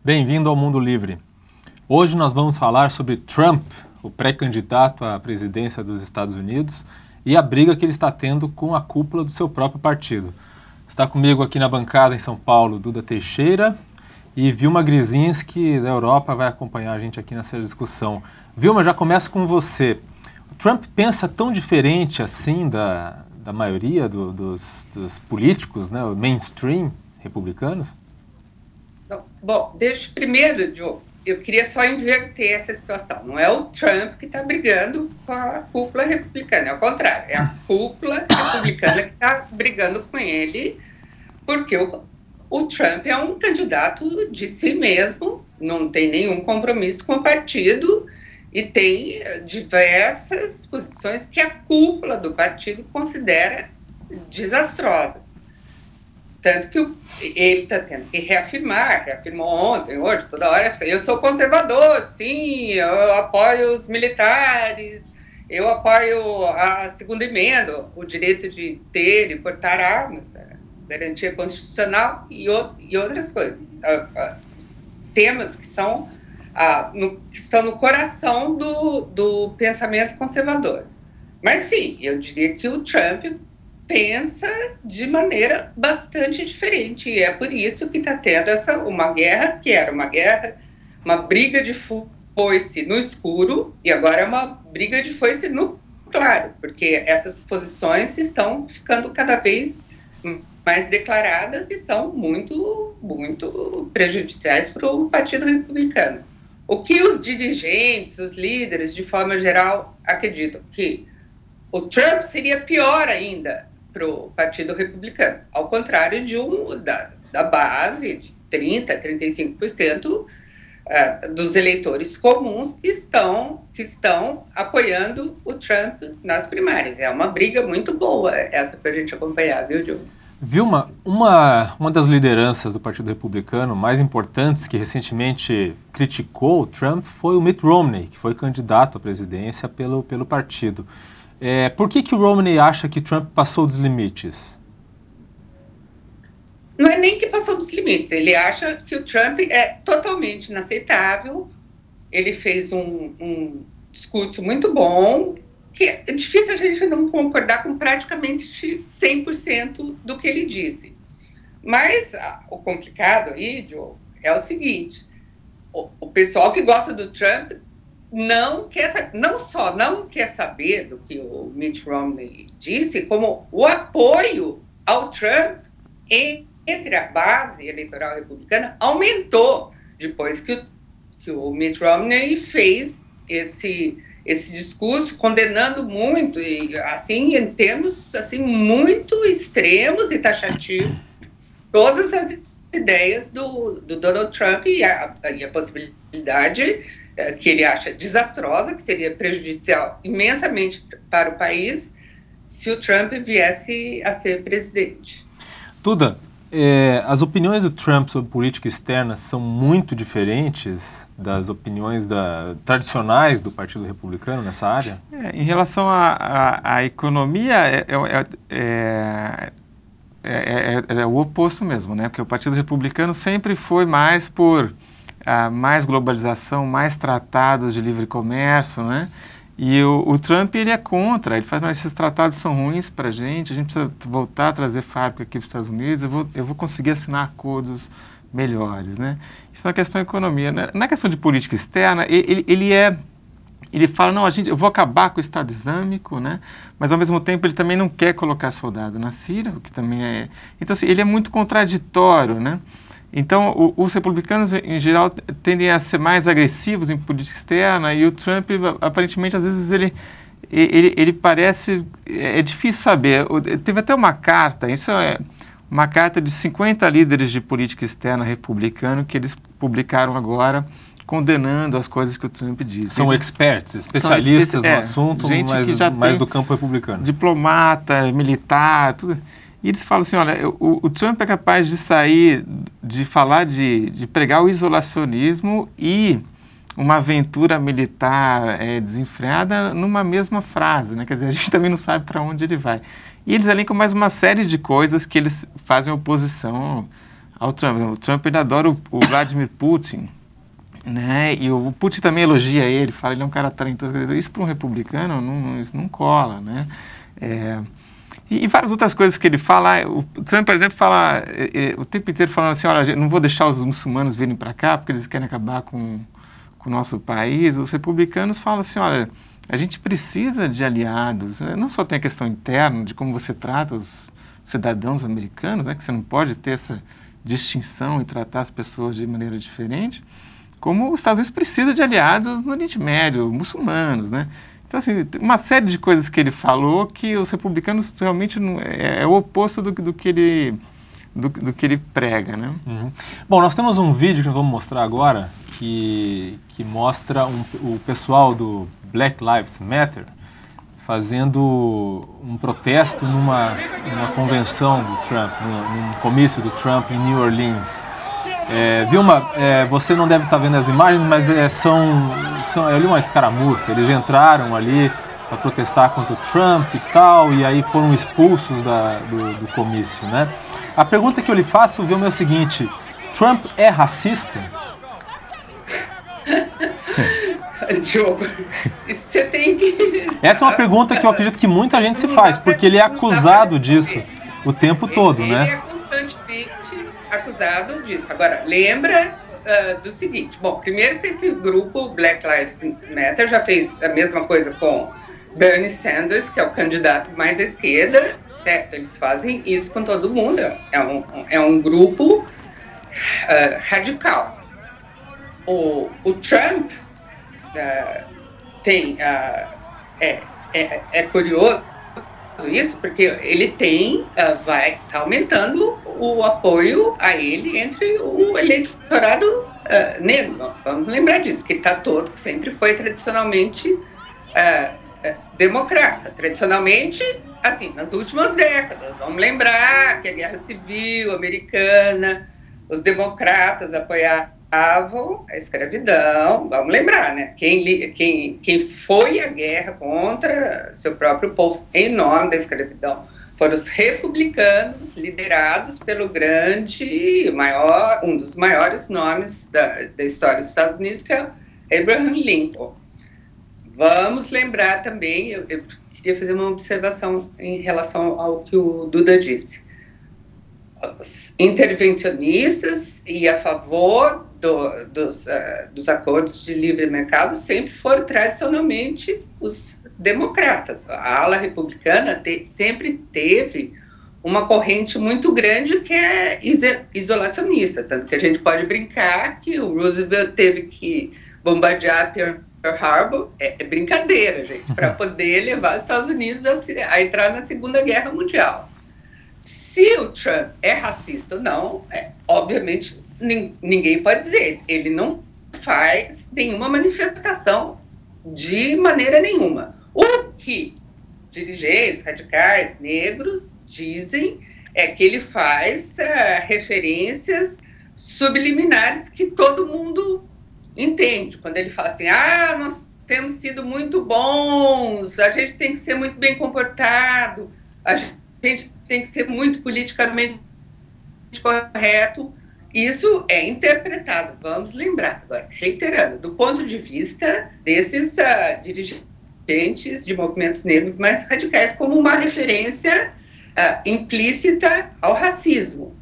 Bem-vindo ao Mundo Livre. Hoje nós vamos falar sobre Trump, o pré-candidato à presidência dos Estados Unidos, e a briga que ele está tendo com a cúpula do seu próprio partido. Está comigo aqui na bancada em São Paulo, Duda Teixeira, e Vilma Grisinski, da Europa, vai acompanhar a gente aqui nessa discussão. Vilma, já começo com você. O Trump pensa tão diferente assim da maioria dos políticos, né, o mainstream republicanos? Bom, desde primeiro, Diogo, eu queria só inverter essa situação. Não é o Trump que está brigando com a cúpula republicana, é o contrário. É a cúpula republicana que está brigando com ele, porque o Trump é um candidato de si mesmo, não tem nenhum compromisso com o partido e tem diversas posições que a cúpula do partido considera desastrosas. Tanto que ele está tendo que reafirmou ontem, hoje, toda hora, eu sou conservador, sim, eu apoio os militares, eu apoio a segunda emenda, o direito de ter e portar armas, a garantia constitucional e outras coisas. Temas que estão no coração do pensamento conservador. Mas sim, eu diria que o Trump pensa de maneira bastante diferente, e é por isso que está tendo uma guerra, que era uma briga de foice no escuro, e agora é uma briga de foice no claro, porque essas posições estão ficando cada vez mais declaradas e são muito, muito prejudiciais para o Partido Republicano. O que os dirigentes, os líderes, de forma geral, acreditam? Que o Trump seria pior ainda para o Partido Republicano, ao contrário da base de 30% a 35% dos eleitores comuns que estão apoiando o Trump nas primárias. É uma briga muito boa essa para a gente acompanhar, viu, Diogo? Vilma, uma das lideranças do Partido Republicano mais importantes que recentemente criticou o Trump foi o Mitt Romney, que foi candidato à presidência pelo partido. Por que o Romney acha que Trump passou dos limites? Não é nem que passou dos limites, ele acha que o Trump é totalmente inaceitável, ele fez um discurso muito bom, que é difícil a gente não concordar com praticamente 100% do que ele disse. Mas o complicado aí, Diogo, é o seguinte, o pessoal que gosta do Trump não só não quer saber do que o Mitt Romney disse, como o apoio ao Trump entre a base eleitoral republicana aumentou depois que o Mitt Romney fez esse discurso condenando muito, e assim, em termos assim, muito extremos e taxativos, todas as ideias do Donald Trump e a possibilidade que ele acha desastrosa, que seria prejudicial imensamente para o país se o Trump viesse a ser presidente. Duda, as opiniões do Trump sobre política externa são muito diferentes das opiniões tradicionais do Partido Republicano nessa área? Em relação à economia, é o oposto mesmo, né? Porque o Partido Republicano sempre foi mais por mais globalização, mais tratados de livre comércio, né? E o Trump, ele é contra, ele fala, esses tratados são ruins para a gente precisa voltar a trazer fábrica aqui para os Estados Unidos, eu vou conseguir assinar acordos melhores, né? Isso é uma questão de economia. Na questão de política externa, ele fala, não, eu vou acabar com o Estado Islâmico, né? Mas ao mesmo tempo ele também não quer colocar soldado na Síria, o que também é... Então, assim, ele é muito contraditório, né? Então, os republicanos, em geral, tendem a ser mais agressivos em política externa, e o Trump, aparentemente, às vezes, ele parece... É difícil saber. Teve até uma carta, isso é uma carta de 50 líderes de política externa republicano que eles publicaram agora, condenando as coisas que o Trump disse. São experts, especialistas no assunto, mas do campo republicano. Diplomata, militar, tudo... E eles falam assim, olha, o Trump é capaz de sair, de falar, de pregar o isolacionismo e uma aventura militar desenfreada numa mesma frase, né? Quer dizer, a gente também não sabe para onde ele vai. E eles elencam mais uma série de coisas que eles fazem oposição ao Trump. O Trump ele adora o Vladimir Putin, né? E o Putin também elogia ele, fala ele é um cara talentoso. Isso para um republicano isso não cola, né? E várias outras coisas que ele fala. O Trump, por exemplo, fala o tempo inteiro falando assim, olha, não vou deixar os muçulmanos virem para cá porque eles querem acabar com o nosso país. Os republicanos falam assim, olha, a gente precisa de aliados, né? Não só tem a questão interna de como você trata os cidadãos americanos, né? Que você não pode ter essa distinção e tratar as pessoas de maneira diferente, como os Estados Unidos precisa de aliados no Oriente Médio, muçulmanos, né? Então, assim, uma série de coisas que ele falou que os republicanos realmente é o oposto do que ele prega, né? Uhum. Bom, nós temos um vídeo que nós vamos mostrar agora que mostra o pessoal do Black Lives Matter fazendo um protesto numa convenção do Trump, num comício do Trump em New Orleans. Vilma, você não deve estar vendo as imagens, mas são ali uma escaramuça. Eles entraram ali para protestar contra o Trump e tal, e aí foram expulsos do comício, né? A pergunta que eu lhe faço, Vilma, é o seguinte: Trump é racista? Diogo, você tem que... Essa é uma pergunta que eu acredito que muita gente se faz, porque ele é acusado disso o tempo todo, né? Ele é constantemente acusado disso. Agora, lembra do seguinte, bom, primeiro que esse grupo Black Lives Matter já fez a mesma coisa com Bernie Sanders, que é o candidato mais à esquerda, certo? Eles fazem isso com todo mundo, é um grupo radical. O Trump é curioso isso, porque ele vai aumentando o apoio a ele entre o eleitorado negro. Vamos lembrar disso, que sempre foi tradicionalmente democrata. Tradicionalmente, assim, nas últimas décadas. Vamos lembrar que a Guerra Civil Americana, os democratas apoiavam a escravidão. Vamos lembrar, né? Quem foi à guerra contra seu próprio povo em nome da escravidão foram os republicanos, liderados pelo um dos maiores nomes da história dos Estados Unidos, que é Abraham Lincoln. Vamos lembrar também, eu queria fazer uma observação em relação ao que o Duda disse. Os intervencionistas e a favor dos acordos de livre mercado sempre foram tradicionalmente os democratas. A ala republicana sempre teve uma corrente muito grande que é isolacionista, tanto que a gente pode brincar que o Roosevelt teve que bombardear Pearl Harbor, é brincadeira, gente, para poder levar os Estados Unidos a entrar na Segunda Guerra Mundial. Se o Trump é racista ou não, obviamente ninguém pode dizer. Ele não faz nenhuma manifestação de maneira nenhuma. O que dirigentes radicais negros dizem é que ele faz referências subliminares que todo mundo entende. Quando ele fala assim, nós temos sido muito bons, a gente tem que ser muito bem comportado, a gente tem que ser muito politicamente correto. Isso é interpretado, vamos lembrar, agora, reiterando, do ponto de vista desses dirigentes de movimentos negros mais radicais, como uma referência implícita ao racismo.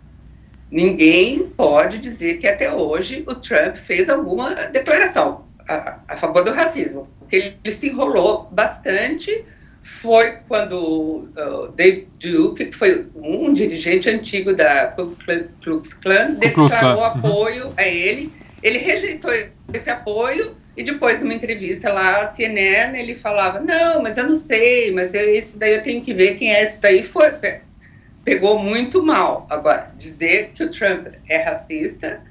Ninguém pode dizer que até hoje o Trump fez alguma declaração a favor do racismo, porque ele se enrolou bastante. Foi quando David Duke, que foi um dirigente antigo da Ku Klux Klan, declarou apoio a ele. Ele rejeitou esse apoio e depois, numa entrevista lá à CNN, ele falava, não, mas eu não sei, mas isso daí eu tenho que ver quem é isso daí. Pegou muito mal. Agora, dizer que o Trump é racista,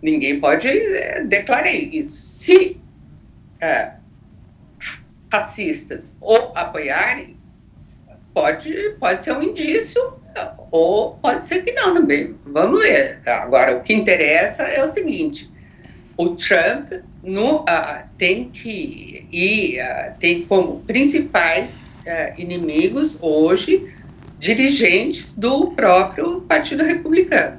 ninguém pode declarar isso. Se racistas ou apoiarem, pode ser um indício, ou pode ser que não também. Vamos ver. Agora, o que interessa é o seguinte, o Trump tem como principais inimigos hoje dirigentes do próprio Partido Republicano.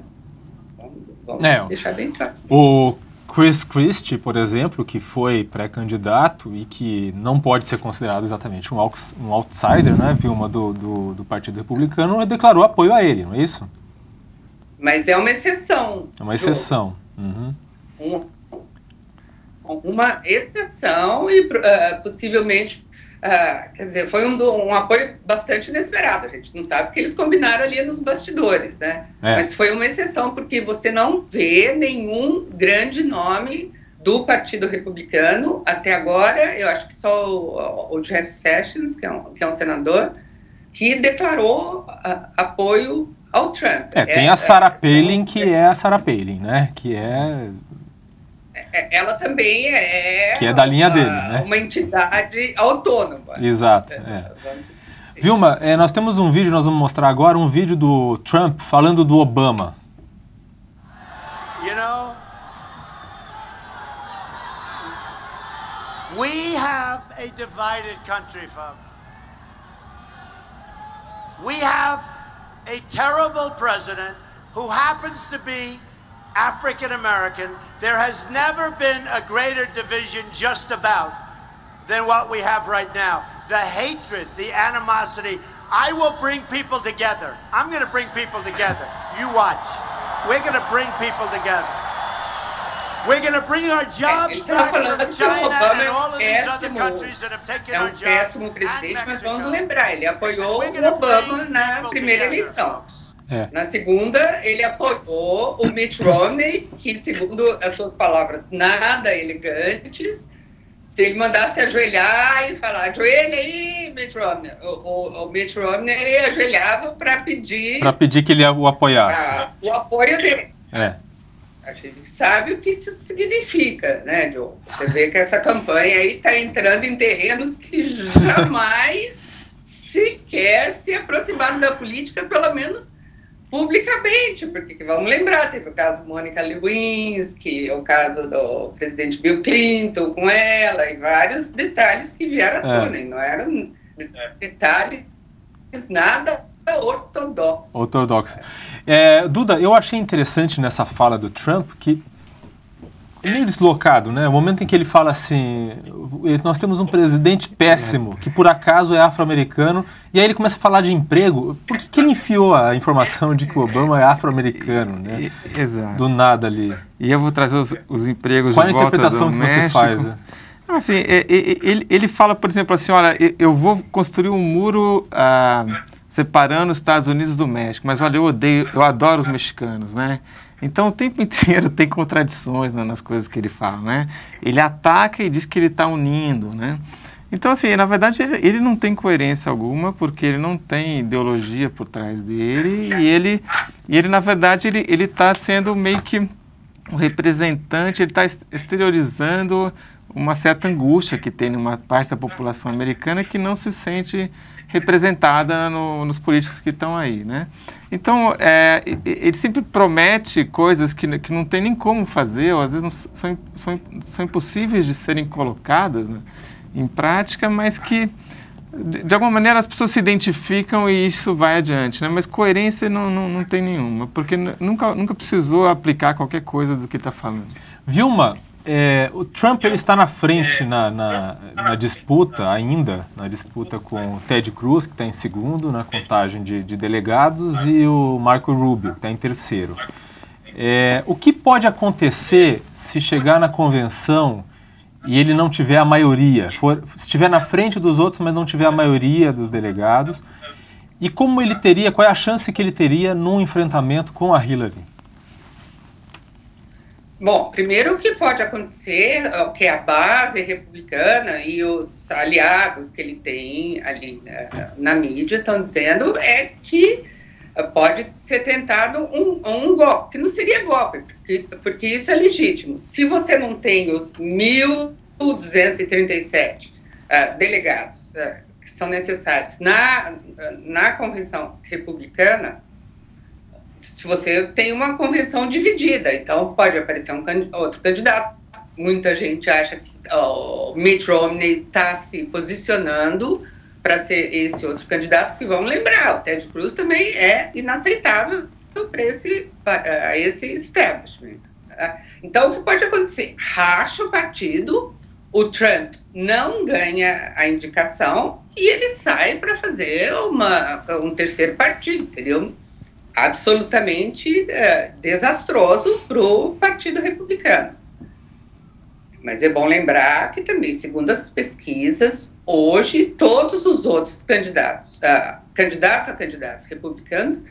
Vamos deixar bem claro. O Chris Christie, por exemplo, que foi pré-candidato e que não pode ser considerado exatamente um outsider, né, Vilma, do Partido Republicano, declarou apoio a ele, não é isso? Mas é uma exceção. É uma exceção. Uma exceção e possivelmente, quer dizer, foi um apoio bastante inesperado. A gente não sabe o que eles combinaram ali nos bastidores, né? Mas foi uma exceção porque você não vê nenhum grande nome do Partido Republicano até agora. Eu acho que só o Jeff Sessions, que é um senador, que declarou apoio ao Trump. Tem a Sarah Palin, que é a Sarah Palin, né? Que ela também que é da linha dele, né? Uma entidade autônoma. Exato. Vilma, nós temos um vídeo, nós vamos mostrar agora, um vídeo do Trump falando do Obama. You know, we have a divided country, folks. We have a terrible president who happens to be African American. There has never been a greater division just about than what we have right now. The hatred, the animosity. I will bring people together. I'm going to bring people together. You watch. We're going to bring people together. We're going to bring our jobs back from China and all of these other countries that have taken our jobs. Presidente, mas vamos lembrar, ele apoiou o Obama na primeira eleição. Na segunda, ele apoiou o Mitt Romney, que, segundo as suas palavras nada elegantes, se ele mandasse ajoelhar e falar, ajoelha aí, Mitt Romney, o Mitt Romney ajoelhava para pedir... Para pedir que ele o apoiasse. O apoio dele. A gente sabe o que isso significa, né, Joe? Você vê que essa campanha aí está entrando em terrenos que jamais sequer se aproximaram da política, pelo menos publicamente, porque vamos lembrar, teve o caso Mônica Lewinsky, o caso do presidente Bill Clinton com ela, e vários detalhes que vieram à tona, e não eram detalhes nada ortodoxos. Duda, eu achei interessante nessa fala do Trump que é meio deslocado, né? O momento em que ele fala assim, nós temos um presidente péssimo, que por acaso é afro-americano, e aí ele começa a falar de emprego. Por que ele enfiou a informação de que o Obama é afro-americano, né? Exato. Do nada ali. E eu vou trazer os empregos de volta do México. Qual a interpretação que você faz? Assim, ele fala, por exemplo, assim, olha, eu vou construir um muro separando os Estados Unidos do México, mas olha, eu adoro os mexicanos, né? Então, o tempo inteiro tem contradições nas coisas que ele fala, né? Ele ataca e diz que ele está unindo, né? Então, assim, na verdade, ele não tem coerência alguma, porque ele não tem ideologia por trás dele, e ele na verdade, ele está sendo meio que um representante, ele está exteriorizando uma certa angústia que tem numa parte da população americana que não se sente representada nos políticos que estão aí, né? Então, ele sempre promete coisas que não tem nem como fazer, ou às vezes são impossíveis de serem colocadas, né, em prática, mas que, de alguma maneira, as pessoas se identificam e isso vai adiante, né? Mas coerência não tem nenhuma, porque nunca precisou aplicar qualquer coisa do que está falando. Vilma, o Trump ele está na frente na disputa ainda, na disputa com o Ted Cruz, que está em segundo na contagem de delegados, e o Marco Rubio, que está em terceiro. O que pode acontecer se chegar na convenção e ele não tiver a maioria, estiver na frente dos outros, mas não tiver a maioria dos delegados? E como ele teria, qual é a chance que ele teria num enfrentamento com a Hillary? Bom, primeiro o que pode acontecer, o que a base republicana e os aliados que ele tem ali na mídia estão dizendo é que pode ser tentado um golpe, que não seria golpe, porque isso é legítimo. Se você não tem os 1.237 delegados que são necessários na convenção republicana, se você tem uma convenção dividida, então pode aparecer outro candidato. Muita gente acha que o Mitt Romney está se posicionando para ser esse outro candidato, que vamos lembrar, o Ted Cruz também é inaceitável para esse establishment. Então, o que pode acontecer? Racha o partido, o Trump não ganha a indicação e ele sai para fazer um terceiro partido. Seria absolutamente desastroso para o Partido Republicano. Mas é bom lembrar que também, segundo as pesquisas, hoje todos os outros candidatos a candidatos republicanos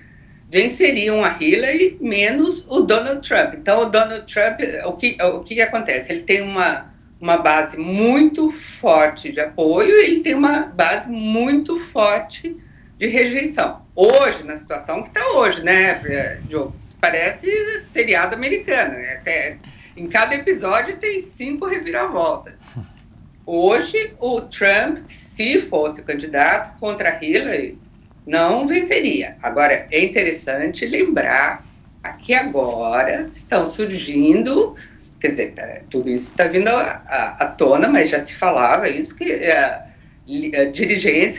venceriam a Hillary, menos o Donald Trump. Então, o Donald Trump, o que acontece? Ele tem uma base muito forte de apoio e ele tem uma base muito forte de rejeição. Hoje, na situação que está hoje, né, Diogo? Parece seriado americano, né? Em cada episódio tem 5 reviravoltas. Hoje, o Trump, se fosse o candidato contra Hillary, não venceria. Agora, é interessante lembrar que agora estão surgindo, quer dizer, tudo isso está vindo à tona, mas já se falava isso, que dirigentes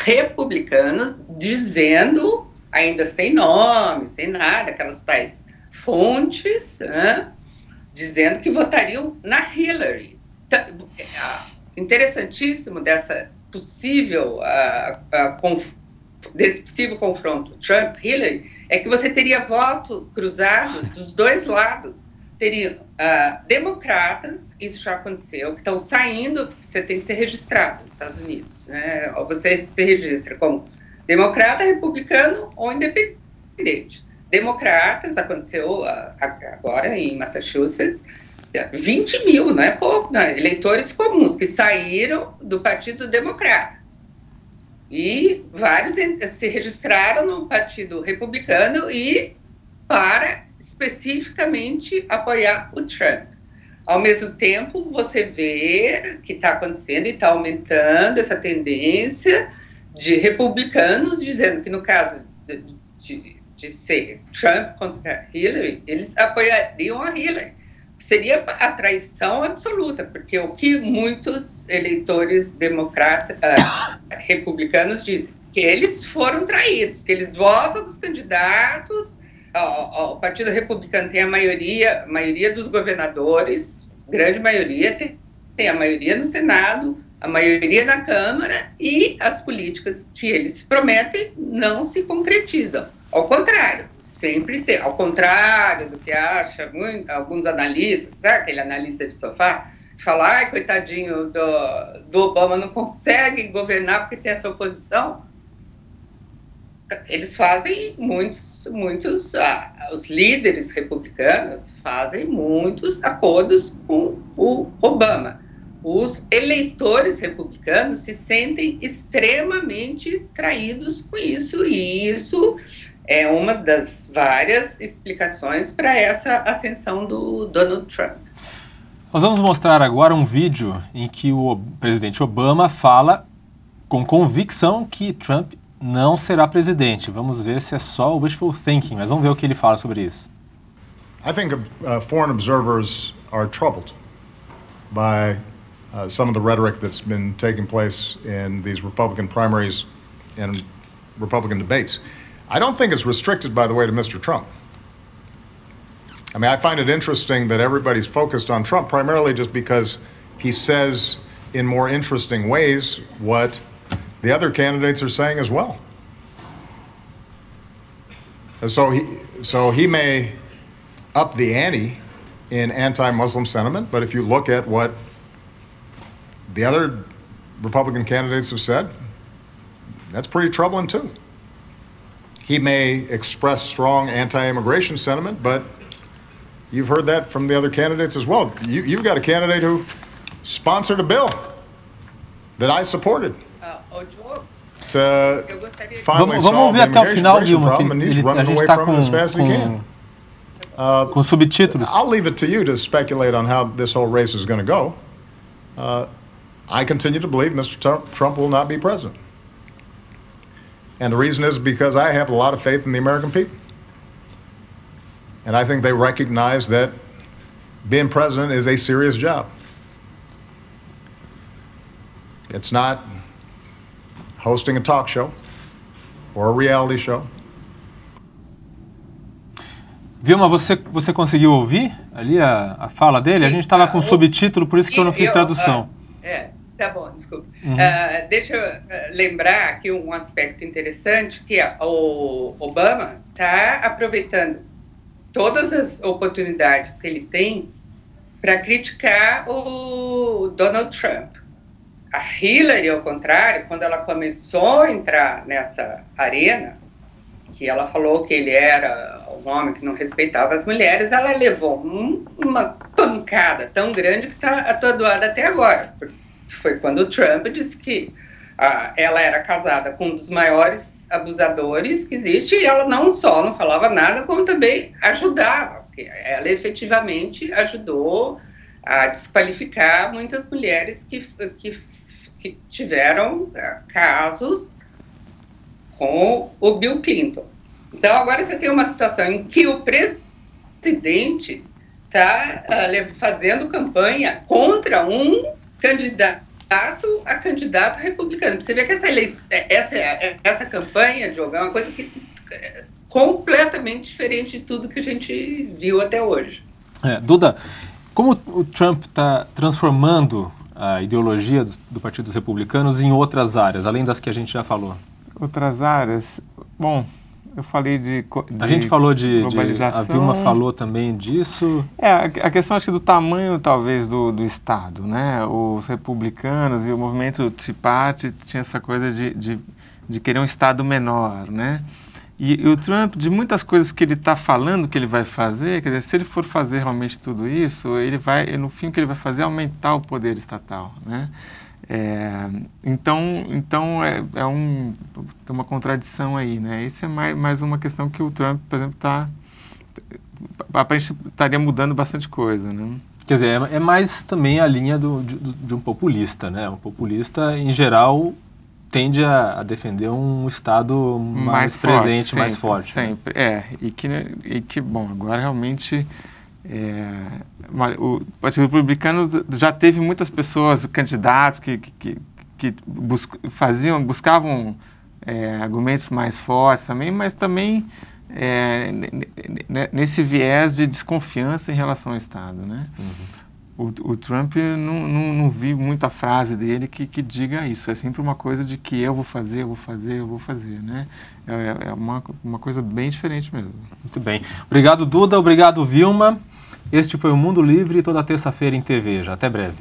republicanos dizendo, ainda sem nome, sem nada, aquelas tais fontes, dizendo que votariam na Hillary. Interessantíssimo dessa possível desse possível confronto Trump-Hillary é que você teria voto cruzado dos dois lados. Teriam democratas, isso já aconteceu, que estão saindo, você tem que ser registrado nos Estados Unidos, né? Ou você se registra como democrata, republicano ou independente. Democratas, aconteceu agora em Massachusetts, 20 mil, não é pouco, não, eleitores comuns que saíram do Partido Democrata. E vários se registraram no Partido Republicano e para especificamente apoiar o Trump. Ao mesmo tempo, você vê que está acontecendo e está aumentando essa tendência de republicanos dizendo que no caso de ser Trump contra Hillary, eles apoiariam a Hillary. Seria a traição absoluta, porque o que muitos eleitores republicanos dizem, que eles foram traídos, que eles votam dos candidatos, o Partido Republicano tem a maioria dos governadores, grande maioria, tem a maioria no Senado, a maioria na Câmara, e as políticas que eles prometem não se concretizam. Ao contrário, sempre tem, ao contrário do que acham alguns analistas, sabe aquele analista de sofá, que fala, ai, coitadinho do Obama, não consegue governar porque tem essa oposição. Eles fazem os líderes republicanos fazem muitos acordos com o Obama. Os eleitores republicanos se sentem extremamente traídos com isso, e isso é uma das várias explicações para essa ascensão do Donald Trump. Nós vamos mostrar agora um vídeo em que o presidente Obama fala com convicção que Trump não será presidente. Vamos ver se é só wishful thinking, mas vamos ver o que ele fala sobre isso. I think foreign observers are troubled by some of the rhetoric that's been taking place in these Republican primaries and Republican debates. I don't think it's restricted, by the way, to Mr. Trump. I mean, I find it interesting that everybody's focused on Trump primarily just because he says in more interesting ways what the other candidates are saying as well. So he may up the ante in anti-Muslim sentiment, but if you look at what the other Republican candidates have said, that's pretty troubling too. He may express strong anti-immigration sentiment, but you've heard that from the other candidates as well. You've got a candidate who sponsored a bill that I supported to finally solve the immigration problem, and he's running away from it as fast as he can. Com subtítulos. I'll leave it to you to speculate on how this whole race is going to go. I continue to believe Mr. Trump will not be president. And the reason is because I have a lot of faith in the American people. And I think they recognize that being president is a serious job. It's not hosting a talk show or a reality show. Vilma, você conseguiu ouvir ali a fala dele? Sim, a gente estava com subtítulo, por isso que eu não fiz tradução. Tá bom, desculpa. Deixa eu lembrar aqui um aspecto interessante, que o Obama está aproveitando todas as oportunidades que ele tem para criticar o Donald Trump. A Hillary, ao contrário, quando ela começou a entrar nessa arena, que ela falou que ele era um homem que não respeitava as mulheres, ela levou uma pancada tão grande que está atordoada até agora. Foi quando o Trump disse que ela era casada com um dos maiores abusadores que existe, e ela não só não falava nada, como também ajudava. Porque ela efetivamente ajudou a desqualificar muitas mulheres que tiveram casos com o Bill Clinton. Então, agora você tem uma situação em que o presidente está fazendo campanha contra um candidato a candidato republicano. Você vê que essa campanha, Diogo, é uma coisa que é completamente diferente de tudo que a gente viu até hoje. Duda, como o Trump está transformando a ideologia do Partido dos Republicanos em outras áreas, além das que a gente já falou? Outras áreas? Bom, eu falei de a gente falou globalização. A Vilma falou também disso. A questão, acho que, do tamanho, talvez, do Estado, né? Os republicanos e o movimento Tea Party tinha essa coisa de querer um Estado menor, né? E o Trump, de muitas coisas que ele está falando que ele vai fazer, quer dizer, se ele for fazer realmente tudo isso, no fim, o que ele vai fazer é aumentar o poder estatal, né? Então tem uma contradição aí, né? Isso é mais uma questão que o Trump, por exemplo, estaria mudando bastante coisa, né? Quer dizer, é mais também a linha de um populista, né? Um populista, em geral, tende a defender um Estado mais presente, mais forte. Sempre, né? E que, bom, agora realmente... o Partido Republicano já teve muitas pessoas, candidatos que buscavam argumentos mais fortes também, mas também nesse viés de desconfiança em relação ao Estado, né? O Trump, não vi muita frase dele que diga isso. É sempre uma coisa de que eu vou fazer, né? É uma coisa bem diferente mesmo. Muito bem. Obrigado, Duda. Obrigado, Vilma. Este foi o Mundo Livre, toda terça-feira em TV. Até breve.